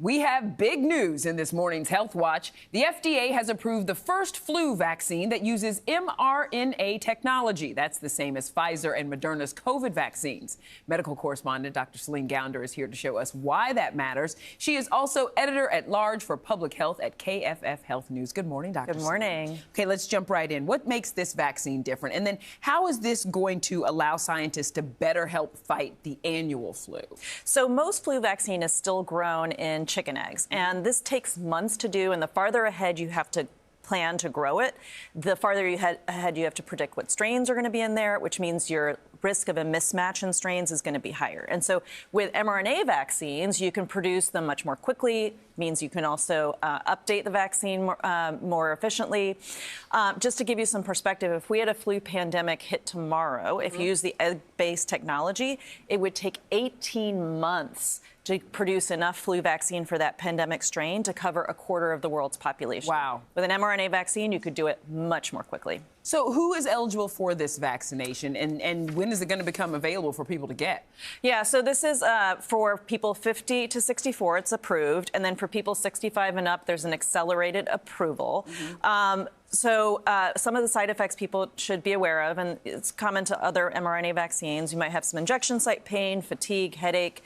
We have big news in this morning's Health Watch. The FDA has approved the first flu vaccine that uses mRNA technology. That's the same as Pfizer and Moderna's COVID vaccines. Medical correspondent Dr. Céline Gounder is here to show us why that matters. She is also editor-at-large for public health at KFF Health News. Good morning, Dr. Good morning. Céline. Okay, let's jump right in. What makes this vaccine different? And then how is this going to allow scientists to better help fight the annual flu? So most flu vaccine is still grown in chicken eggs, and this takes months to do, and the farther ahead you have to plan to grow it, the farther ahead you have to predict what strains are going to be in there, which means your risk of a mismatch in strains is going to be higher. And so with mRNA vaccines, you can produce them much more quickly, means you can also update the vaccine more efficiently. Just to give you some perspective, if we had a flu pandemic hit tomorrow, if you use the egg-based technology, it would take 18 months to produce enough flu vaccine for that pandemic strain to cover a quarter of the world's population. Wow. With an mRNA vaccine, you could do it much more quickly. So who is eligible for this vaccination, and when is it going to become available for people to get? Yeah, so this is for people 50 to 64, it's approved, and then for people 65 and up, there's an accelerated approval. So some of the side effects people should be aware of, and it's common to other mRNA vaccines. You might have some injection site pain, fatigue, headache.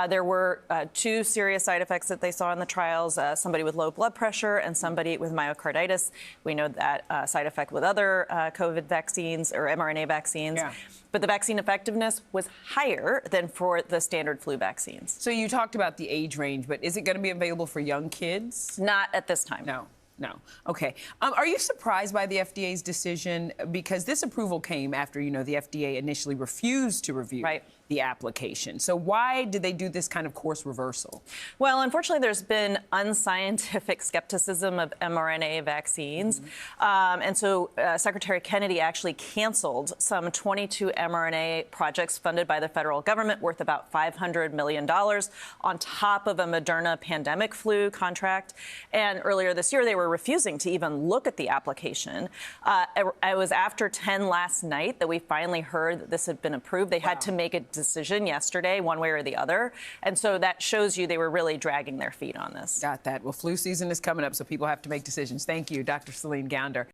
There were 2 serious side effects that they saw in the trials, somebody with low blood pressure and somebody with myocarditis. We know that side effect with other COVID vaccines or mRNA vaccines. Yeah. But the vaccine effectiveness was higher than for the standard flu vaccines. So you talked about the age range, but is it going to be available for young kids? Not at this time. No. Okay. Are you surprised by the FDA's decision? Because this approval came after, the FDA initially refused to review the application. So why did they do this kind of course reversal? Well, unfortunately, there's been unscientific skepticism of mRNA vaccines. And so Secretary Kennedy actually canceled some 22 mRNA projects funded by the federal government worth about $500 million on top of a Moderna pandemic flu contract. And earlier this year, they were refusing to even look at the application. It was after 10 last night that we finally heard that this had been approved. They had to make a decision yesterday, one way or the other. And so that shows you they were really dragging their feet on this. Got that. Well, flu season is coming up, so people have to make decisions. Thank you, Dr. Céline Gounder.